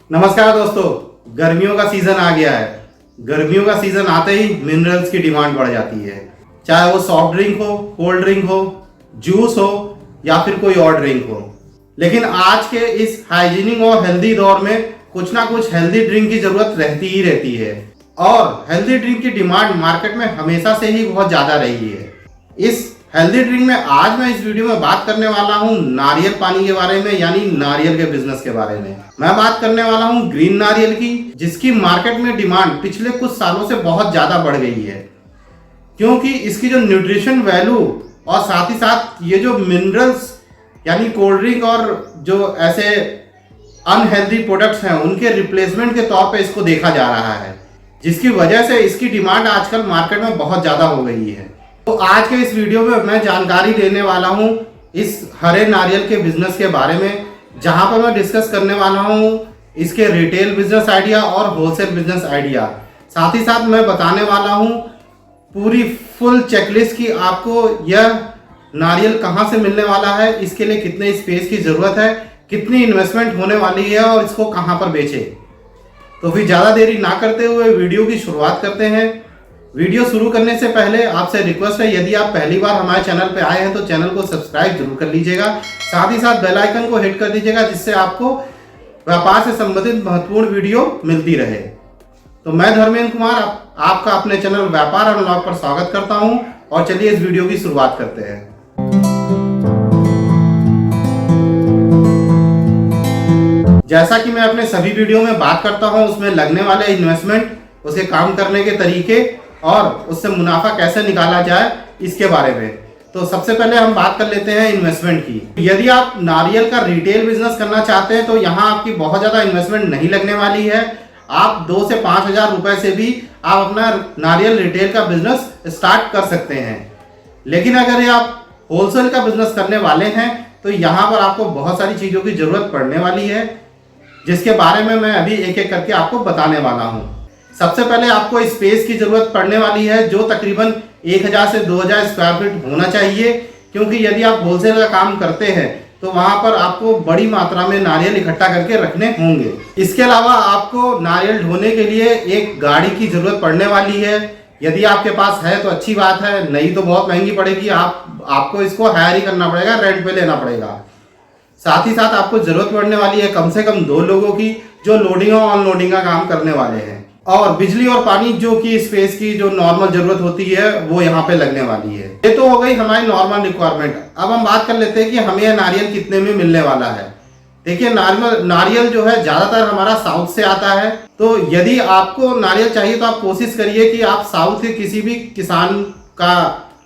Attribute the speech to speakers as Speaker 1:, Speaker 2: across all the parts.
Speaker 1: नमस्कार दोस्तों, गर्मियों का सीजन आ गया है। गर्मियों का सीजन आते ही मिनरल्स की डिमांड बढ़ जाती है, चाहे वो सॉफ्ट ड्रिंक हो, कोल्ड ड्रिंक हो, जूस हो या फिर कोई और ड्रिंक हो। लेकिन आज के इस हाइजीनिक और हेल्दी दौर में कुछ ना कुछ हेल्दी ड्रिंक की जरूरत रहती ही रहती है और हेल्दी ड्रिंक की डिमांड मार्केट में हमेशा से ही बहुत ज्यादा रही है। इस हेल्दी ड्रिंक में आज मैं इस वीडियो में बात करने वाला हूं नारियल पानी के बारे में, यानी नारियल के बिजनेस के बारे में। मैं बात करने वाला हूं ग्रीन नारियल की, जिसकी मार्केट में डिमांड पिछले कुछ सालों से बहुत ज्यादा बढ़ गई है, क्योंकि इसकी जो न्यूट्रिशन वैल्यू और साथ ही साथ ये जो मिनरल्स यानी कोल्ड ड्रिंक और जो ऐसे अनहेल्दी प्रोडक्ट्स हैं उनके रिप्लेसमेंट के तौर पे इसको देखा जा रहा है, जिसकी वजह से इसकी डिमांड आजकल मार्केट में बहुत ज्यादा हो गई है। तो आज के इस वीडियो में मैं जानकारी देने वाला हूं इस हरे नारियल के बिजनेस के बारे में, जहां पर मैं डिस्कस करने वाला हूं इसके रिटेल बिजनेस आइडिया और होलसेल बिजनेस आइडिया। साथ ही साथ मैं बताने वाला हूं पूरी फुल चेकलिस्ट की आपको यह नारियल कहां से मिलने वाला है, इसके लिए कितने स्पेस की जरूरत है, कितनी इन्वेस्टमेंट होने वाली है और इसको कहां पर बेचे। तो फिर ज्यादा देरी ना करते हुए वीडियो की शुरुआत करते हैं। वीडियो शुरू करने से पहले आपसे रिक्वेस्ट है, यदि आप पहली बार हमारे चैनल पे आए हैं तो चैनल को सब्सक्राइब जरूर कर लीजिएगा, साथ ही साथ बेल आइकन को हिट कर दीजिएगा, जिससे आपको व्यापार से संबंधित महत्वपूर्ण वीडियो मिलती रहे। तो मैं धर्मेंद्र कुमार आपका अपने चैनल व्यापार अनलॉक पर स्वागत करता हूं और चलिए इस वीडियो की शुरुआत करते हैं। जैसा कि मैं अपने सभी वीडियो में बात करता हूं, उसमें लगने वाले इन्वेस्टमेंट, उसके काम करने के तरीके और उससे मुनाफा कैसे निकाला जाए इसके बारे में। तो सबसे पहले हम बात कर लेते हैं इन्वेस्टमेंट की। यदि आप नारियल का रिटेल बिजनेस करना चाहते हैं तो यहाँ आपकी बहुत ज्यादा इन्वेस्टमेंट नहीं लगने वाली है। आप 2 से 5 हजार रुपए से भी आप अपना नारियल रिटेल का बिजनेस स्टार्ट कर सकते हैं। लेकिन अगर आप होलसेल का बिजनेस करने वाले हैं तो यहाँ पर आपको बहुत सारी चीजों की जरूरत पड़ने वाली है, जिसके बारे में मैं अभी एक एक करके आपको बताने वाला हूँ। सबसे पहले आपको स्पेस की जरूरत पड़ने वाली है, जो तकरीबन 1000 से 2000 स्क्वायर फीट होना चाहिए, क्योंकि यदि आप होलसेल का काम करते हैं तो वहां पर आपको बड़ी मात्रा में नारियल इकट्ठा करके रखने होंगे। इसके अलावा आपको नारियल ढोने के लिए एक गाड़ी की जरूरत पड़ने वाली है। यदि आपके पास है तो अच्छी बात है, नहीं तो बहुत महंगी पड़ेगी, आपको इसको हायर ही करना पड़ेगा, रेंट पे लेना पड़ेगा। साथ ही साथ आपको जरूरत पड़ने वाली है कम से कम 2 लोगों की, जो लोडिंग और अनलोडिंग का काम करने वाले हैं, और बिजली और पानी जो कि स्पेस की जो नॉर्मल जरूरत होती है वो यहाँ पे लगने वाली है। ये तो हो गई हमारी नॉर्मल रिक्वायरमेंट। अब हम बात कर लेते हैं कि हमें यह नारियल कितने में मिलने वाला है। देखिए, नारियल जो है ज्यादातर हमारा साउथ से आता है, तो यदि आपको नारियल चाहिए तो आप कोशिश करिए कि आप साउथ के किसी भी किसान का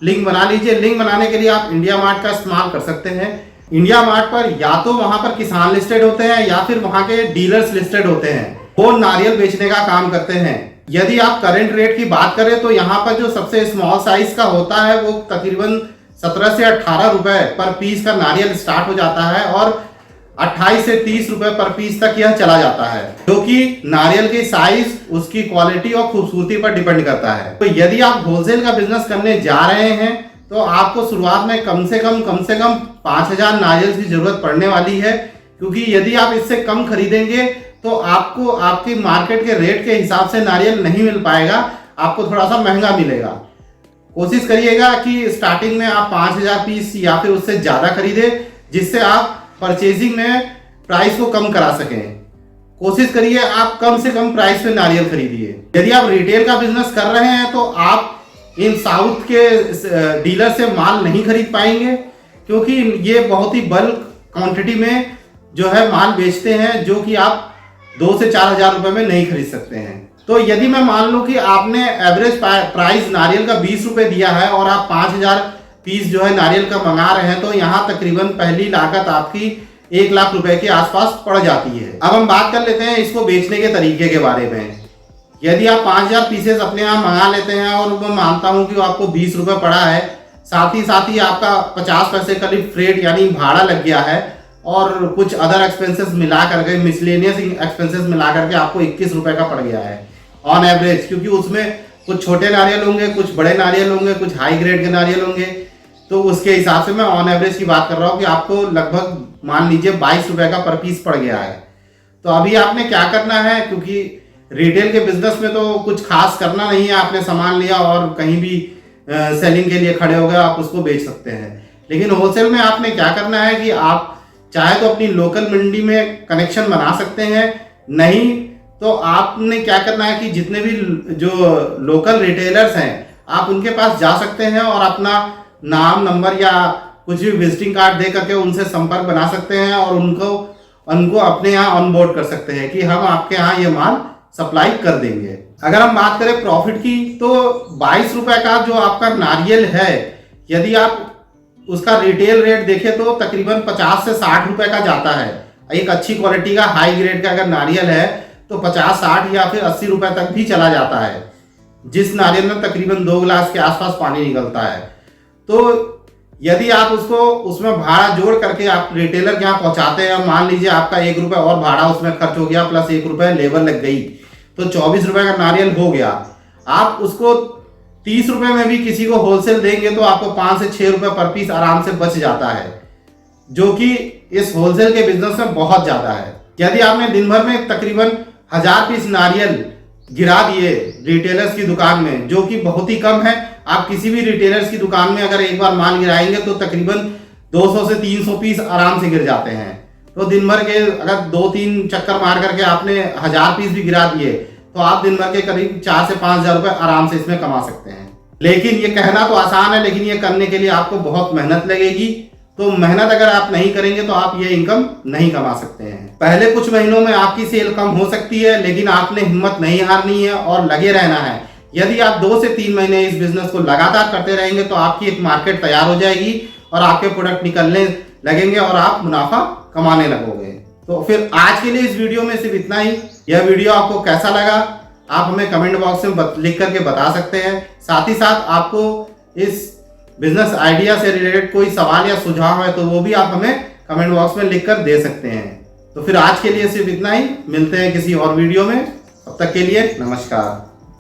Speaker 1: लिंक बना लीजिए। लिंक बनाने के लिए आप इंडिया मार्ट का इस्तेमाल कर सकते हैं। इंडिया मार्ट पर या तो वहां पर किसान लिस्टेड होते हैं या फिर वहां के डीलर्स लिस्टेड होते हैं, वो नारियल बेचने का काम करते हैं। यदि आप करंट रेट की बात करें तो यहाँ पर जो सबसे स्मॉल साइज का होता है वो तकरीबन 17 से 18 रुपए पर पीस का नारियल स्टार्ट हो जाता है और 28 से 30 रुपए पर पीस तक यह चला जाता है, जो कि नारियल की साइज, उसकी क्वालिटी और खूबसूरती पर डिपेंड करता है। तो यदि आप होलसेल का बिजनेस करने जा रहे हैं तो आपको शुरुआत में कम से कम 5000 नारियल की जरूरत पड़ने वाली है, क्योंकि यदि आप इससे कम खरीदेंगे तो आपको आपकी मार्केट के रेट के हिसाब से नारियल नहीं मिल पाएगा, आपको थोड़ा सा महंगा मिलेगा। कोशिश करिएगा कि स्टार्टिंग में आप 5000 पीस या फिर उससे ज्यादा खरीदे, जिससे आप परचेजिंग में प्राइस को कम करा सकें। कोशिश करिए आप कम से कम प्राइस पे नारियल खरीदिए। यदि आप रिटेल का बिजनेस कर रहे हैं तो आप इन साउथ के डीलर से माल नहीं खरीद पाएंगे, क्योंकि ये बहुत ही बल्क क्वांटिटी में जो है माल बेचते हैं, जो कि आप 2 से 4 हजार रुपए में नहीं खरीद सकते हैं। तो यदि मैं मान लूं कि आपने एवरेज प्राइस नारियल का 20 रुपए दिया है और आप 5000 पीस जो है नारियल का मंगा रहे हैं, तो यहाँ तकरीबन पहली लागत आपकी 1 लाख रुपए के आसपास पड़ जाती है। अब हम बात कर लेते हैं इसको बेचने के तरीके के बारे में। यदि आप 5000 पीसेस अपने यहाँ मंगा लेते हैं और मैं मानता हूँ कि आपको 20 रुपए पड़ा है, साथ ही आपका 50 पैसे करीब फ्रेट यानी भाड़ा लग गया है, और कुछ अदर एक्सपेंसेस मिला करके, मिसलेनियस एक्सपेंसेस मिला करके आपको 21 रुपए का पड़ गया है ऑन एवरेज, क्योंकि उसमें कुछ छोटे नारियल होंगे, कुछ बड़े नारियल होंगे, कुछ हाई ग्रेड के नारियल होंगे। तो उसके हिसाब से मैं ऑन एवरेज की बात कर रहा हूँ कि आपको लगभग मान लीजिए 22 रुपए का पर पीस पड़ गया है। तो अभी आपने क्या करना है, क्योंकि रिटेल के बिजनेस में तो कुछ खास करना नहीं है, आपने सामान लिया और कहीं भी सेलिंग के लिए खड़े हो गए, आप उसको बेच सकते हैं। लेकिन होलसेल में आपने क्या करना है कि आप चाहे तो अपनी लोकल मंडी में कनेक्शन बना सकते हैं, नहीं तो आपने क्या करना है कि जितने भी जो लोकल रिटेलर्स हैं आप उनके पास जा सकते हैं और अपना नाम, नंबर या कुछ भी विजिटिंग कार्ड दे करके उनसे संपर्क बना सकते हैं और उनको अपने यहाँ ऑन बोर्ड कर सकते हैं कि हम आपके यहाँ ये माल सप्लाई कर देंगे। अगर हम बात करें प्रॉफिट की, तो 22 रुपए का जो आपका नारियल है, यदि आप उसका रिटेल रेट देखें तो तकरीबन 50 से 60 रुपए का जाता है। एक अच्छी क्वालिटी का हाई ग्रेड का अगर नारियल है तो 50, 60 या फिर 80 रुपए तक भी चला जाता है, जिस नारियल में तकरीबन 2 गिलास के आसपास पानी निकलता है। तो यदि आप उसको उसमें भाड़ा जोड़ करके आप रिटेलर के यहाँ पहुंचाते हैं, मान लीजिए आपका 1 रुपए और भाड़ा उसमें खर्च हो गया प्लस 1 रुपए लेबर लग गई, तो 24 रुपए का नारियल हो गया। आप उसको 30 रुपए में भी किसी को होलसेल देंगे तो आपको 5 से 6 रुपए पर पीस आराम से बच जाता है, जो कि इस होलसेल के बिजनेस में बहुत ज्यादा है। यदि आपने दिन भर में तकरीबन 1000 पीस नारियल गिरा दिए रिटेलर्स की दुकान में, जो कि बहुत ही कम है, आप किसी भी रिटेलर्स की दुकान में अगर एक बार माल गिराएंगे तो तकरीबन 200 से 300 पीस आराम से गिर जाते हैं। तो दिन भर के अगर 2-3 चक्कर मार करके आपने 1000 पीस भी गिरा दिए तो आप दिन भर के करीब 4 से 5 हजार रुपए आराम से इसमें कमा सकते हैं। लेकिन ये कहना तो आसान है, लेकिन ये करने के लिए आपको बहुत मेहनत लगेगी। तो मेहनत अगर आप नहीं करेंगे तो आप ये इनकम नहीं कमा सकते हैं। पहले कुछ महीनों में आपकी सेल कम हो सकती है, लेकिन आपने हिम्मत नहीं हारनी है और लगे रहना है। यदि आप 2 से 3 महीने इस बिजनेस को लगातार करते रहेंगे तो आपकी एक मार्केट तैयार हो जाएगी और आपके प्रोडक्ट निकलने लगेंगे और आप मुनाफा कमाने लगोगे। तो फिर आज के लिए इस वीडियो में सिर्फ इतना ही। यह वीडियो आपको कैसा लगा आप हमें कमेंट बॉक्स में लिख करके बता सकते हैं। साथ ही साथ आपको इस बिजनेस आइडिया से रिलेटेड कोई सवाल या सुझाव है तो वो भी आप हमें कमेंट बॉक्स में लिख कर दे सकते हैं। तो फिर आज के लिए सिर्फ इतना ही, मिलते हैं किसी और वीडियो में, तब तक के लिए नमस्कार।